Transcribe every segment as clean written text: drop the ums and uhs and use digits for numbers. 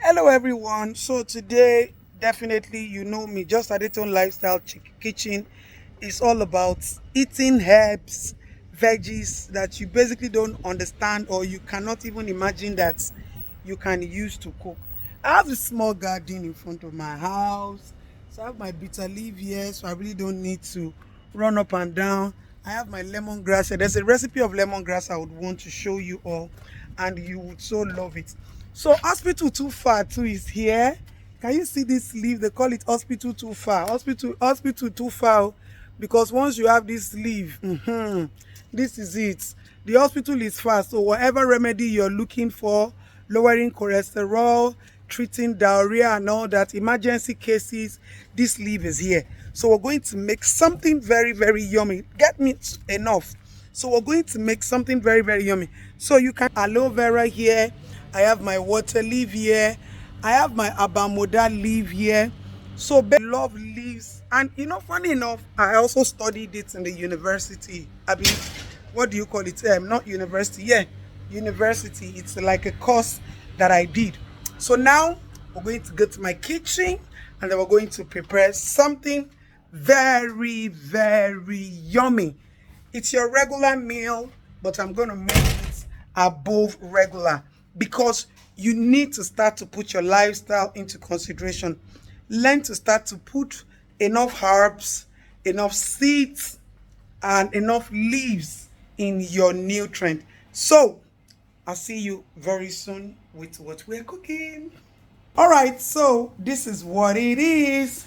Hello everyone. So today, definitely you know me, just Adeton Lifestyle Kitchen is all about eating herbs, veggies that you basically don't understand or you cannot even imagine that you can use to cook. I have a small garden in front of my house. So I have my bitter leaf here, so I really don't need to run up and down. I have my lemongrass here. There's a recipe of lemongrass I would want to show you all, and you would so love it. So hospital too far too is here. Can you see this leaf? They call it hospital too far. Hospital too far, because once you have this leaf, this is it. The hospital is far. So whatever remedy you're looking for, lowering cholesterol, treating diarrhea and all that, emergency cases, this leaf is here. So we're going to make something very, very yummy. Get me enough. So we're going to make something very, very yummy. So you can aloe vera here. I have my water leaf here. I have my abamoda leaf here. So I love leaves. And funny enough, I also studied it in the university. I mean, what do you call it? Not university. Yeah, university. It's like a course that I did. So now we're going to go to my kitchen and then we're going to prepare something very, very yummy. It's your regular meal, but I'm going to make it above regular because you need to start to put your lifestyle into consideration. Learn to start to put enough herbs, enough seeds, and enough leaves in your nutrient. So I'll see you very soon with what we're cooking. All right, so this is what it is.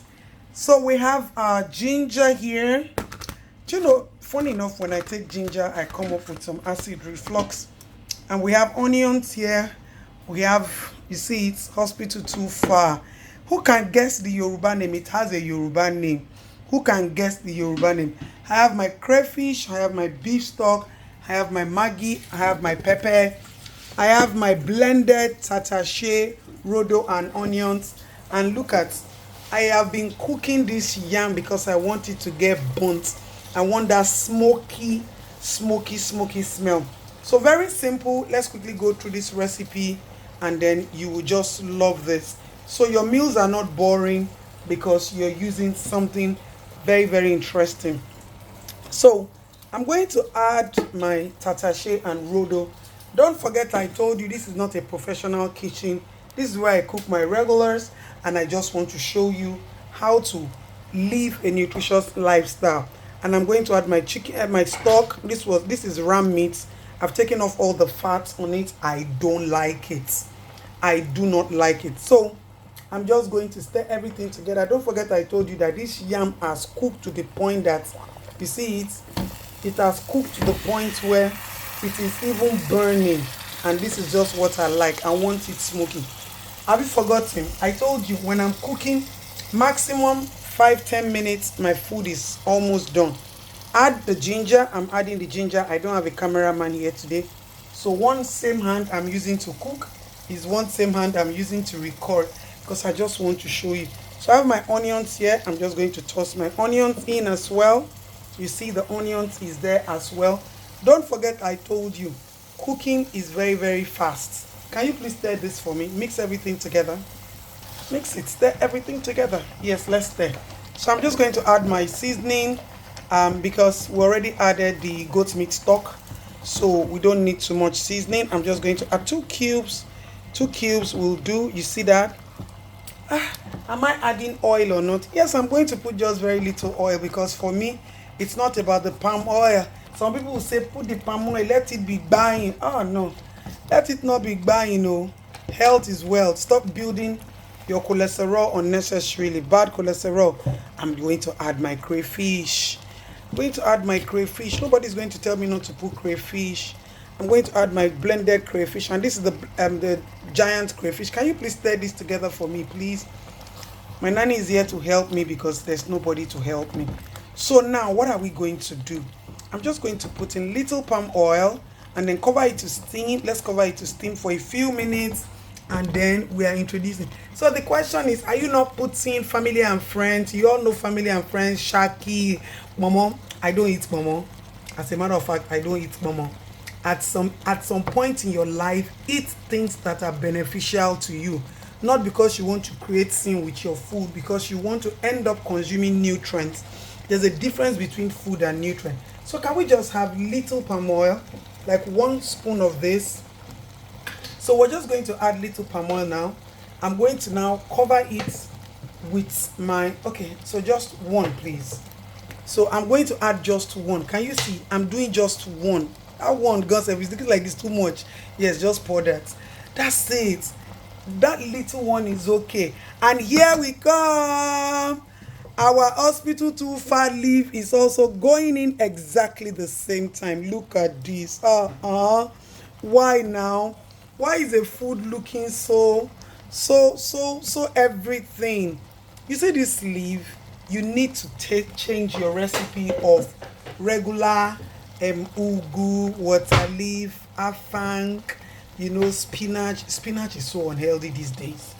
So we have ginger here. Do you know, funny enough, when I take ginger, I come up with some acid reflux. And we have onions here. We have, you see, it's hospital too far. Who can guess the Yoruba name? It has a Yoruba name. Who can guess the Yoruba name? I have my crayfish, I have my beef stock, I have my maggi, I have my pepper, I have my blended tatashe, rodo and onions. And look at, I have been cooking this yam because I want it to get burnt. I want that smoky smell. So very simple. Let's quickly go through this recipe and then you will just love this. So your meals are not boring because you're using something very, very interesting. So I'm going to add my tatashe and rodo. Don't forget, I told you this is not a professional kitchen. This is where I cook my regulars, and I just want to show you how to live a nutritious lifestyle. And I'm going to add my chicken, my stock. This is ram meat. I've taken off all the fat on it. I don't like it. I do not like it. So I'm just going to stir everything together. Don't forget, I told you that this yam has cooked to the point that, you see it, it has cooked to the point where it is even burning. And this is just what I like. I want it smoky. Have you forgotten? I told you when I'm cooking, maximum 5-10 minutes, my food is almost done. Add the ginger. I'm adding the ginger. I don't have a cameraman here today. So one same hand I'm using to cook is one same hand I'm using to record because I just want to show you. So I have my onions here. I'm just going to toss my onions in as well. You see the onions is there as well. Don't forget, I told you, cooking is very, very fast. Can you please stir this for me? Mix everything together. Mix it, stir everything together. Yes, let's stir. So I'm just going to add my seasoning because we already added the goat meat stock. So we don't need too much seasoning. I'm just going to add 2 cubes. 2 cubes will do. You see that? Am I adding oil or not? Yes, I'm going to put just very little oil because for me, it's not about the palm oil. Some people will say, put the palm oil, let it be buying. Oh, no. Let it not be buying, no. Health is wealth. Stop building your cholesterol unnecessarily. Bad cholesterol. I'm going to add my crayfish. I'm going to add my crayfish. Nobody's going to tell me not to put crayfish. I'm going to add my blended crayfish. And this is the giant crayfish. Can you please stir this together for me, please? My nanny is here to help me because there's nobody to help me. So now, what are we going to do? I'm just going to put in little palm oil and then cover it to steam. Let's cover it to steam for a few minutes and then we are introducing. So the question is, are you not putting family and friends? You all know family and friends, Shaki, Momo. I don't eat Momo. As a matter of fact, I don't eat Momo. At some point in your life, eat things that are beneficial to you. not because you want to create sin with your food, because you want to end up consuming nutrients. There's a difference between food and nutrient. So can we just have little palm oil, like 1 spoon of this? So we're just going to add little palm oil now. I'm going to now cover it with my, okay, so just one, please. So I'm going to add just one. Can you see? I'm doing just one. That one, God, if it's looking like it's too much, yes, just pour that. That's it. That little one is okay. And here we come. Our hospital too far leaf is also going in exactly the same time. Look at this. Why now? Why is the food looking so everything? You see this leaf, you need to change your recipe of regular ugu, water leaf, afang, spinach is so unhealthy these days.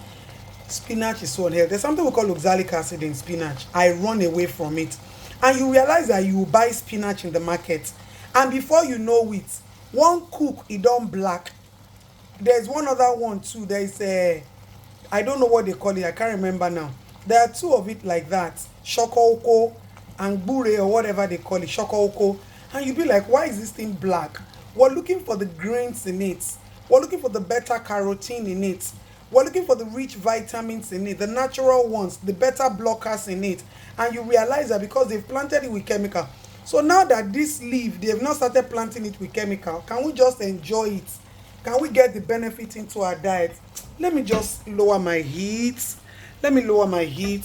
Spinach is so unhealthy. There's something we call oxalic acid in spinach. I run away from it. And you realize that you buy spinach in the market, and before you know it, one cook it done black. There's one other one too. There's a, I don't know what they call it. I can't remember now. There are two of it like that. Shokooko and bure or whatever they call it. Shokooko. And you'll be like, why is this thing black? We're looking for the grains in it. We're looking for the beta carotene in it. We're looking for the rich vitamins in it, the natural ones, the beta blockers in it. And you realize that because they've planted it with chemical. So now that this leaf, they have not started planting it with chemical, can we just enjoy it? Can we get the benefit into our diet? Let me just lower my heat. Let me lower my heat.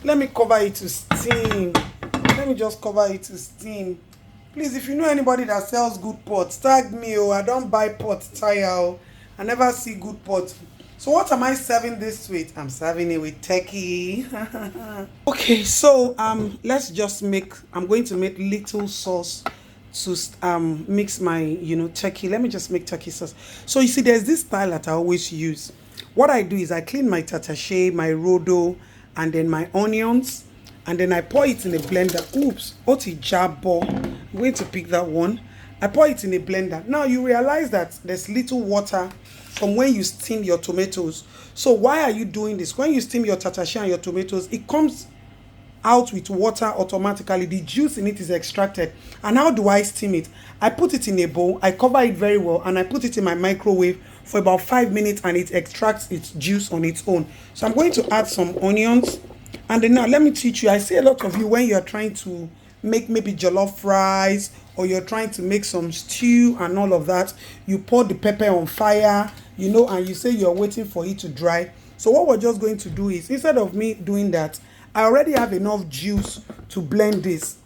Let me cover it to steam. Let me just cover it to steam. Please, if you know anybody that sells good pots, tag me. I don't buy pots, Chaya. I never see good pots. So what am I serving this with? I'm serving it with turkey. Okay, so let's just make, I'm going to make little sauce to mix my turkey. Let me just make turkey sauce. So you see, there's this style that I always use. What I do is I clean my tatashe, my rodo, and then my onions, and then I pour it in a blender. Oops, oti jabo. I'm going to pick that one. I pour it in a blender. Now you realize that there's little water from when you steam your tomatoes. So why are you doing this? When you steam your tatashe and your tomatoes, it comes out with water automatically. The juice in it is extracted. And how do I steam it? I put it in a bowl, I cover it very well, and I put it in my microwave for about 5 minutes, and it extracts its juice on its own. So I'm going to add some onions. And then now let me teach you. I see a lot of you, when you're trying to make maybe jollof rice, or you're trying to make some stew and all of that, you pour the pepper on fire, and you say you're waiting for it to dry. So what we're just going to do is, instead of me doing that, I already have enough juice to blend this.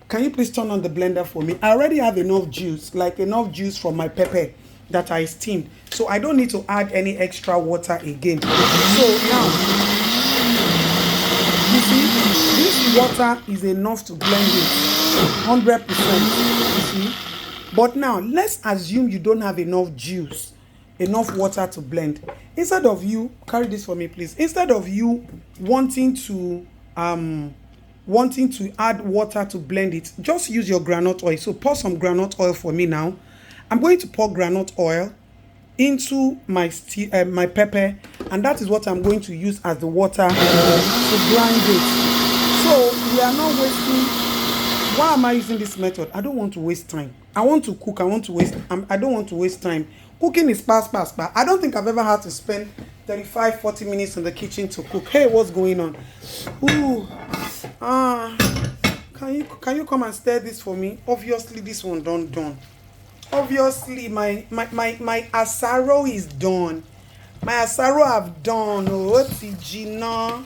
Can you please turn on the blender for me? I already have enough juice, like enough juice from my pepper that I steamed. So I don't need to add any extra water again. So now, you see, this water is enough to blend it 100%. You see? But now, let's assume you don't have enough juice, enough water to blend. Instead of you, carry this for me, please. Instead of you wanting to add water to blend it, just use your groundnut oil. So pour some groundnut oil for me now. I'm going to pour groundnut oil into my my pepper, and that is what I'm going to use as the water to grind it. So we are not wasting. Why am I using this method? I don't want to waste time. I want to cook. I don't want to waste time. Cooking is pass. I don't think I've ever had to spend 35-40 minutes in the kitchen to cook. Hey, what's going on? Ooh. Can you come and stir this for me? Obviously, this one done. Obviously, my asaro is done. My asaro have done. Oh, Tijina.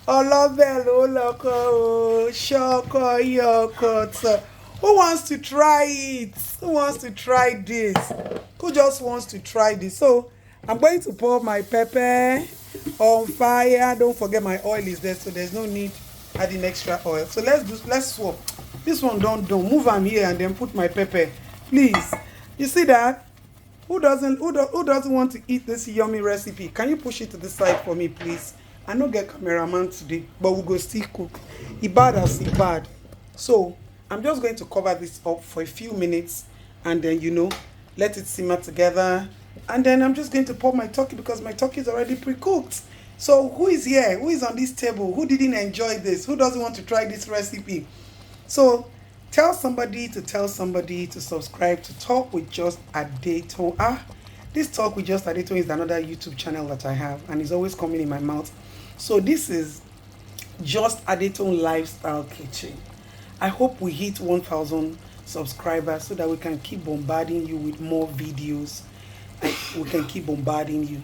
Olobelo loko shoko yoko. Who wants to try it? Who wants to try this? Who just wants to try this? So I'm going to pour my pepper on fire. Don't forget my oil is there, so there's no need adding extra oil. So let's swap. This one don't move am here and then put my pepper, please. You see that? Who doesn't want to eat this yummy recipe? Can you push it to the side for me, please? I no get cameraman today, but we go still cook. Ibad as ibad. So I'm just going to cover this up for a few minutes, and then let it simmer together. And then I'm just going to pour my turkey because my turkey is already pre-cooked. So who is here? Who is on this table? Who didn't enjoy this? Who doesn't want to try this recipe? So tell somebody to subscribe to Talk with Just Adeto. This Talk with Just Adeto is another YouTube channel that I have, and it's always coming in my mouth. So this is Just Adeton Lifestyle Kitchen. I hope we hit 1,000 subscribers so that we can keep bombarding you with more videos. And we can keep bombarding you.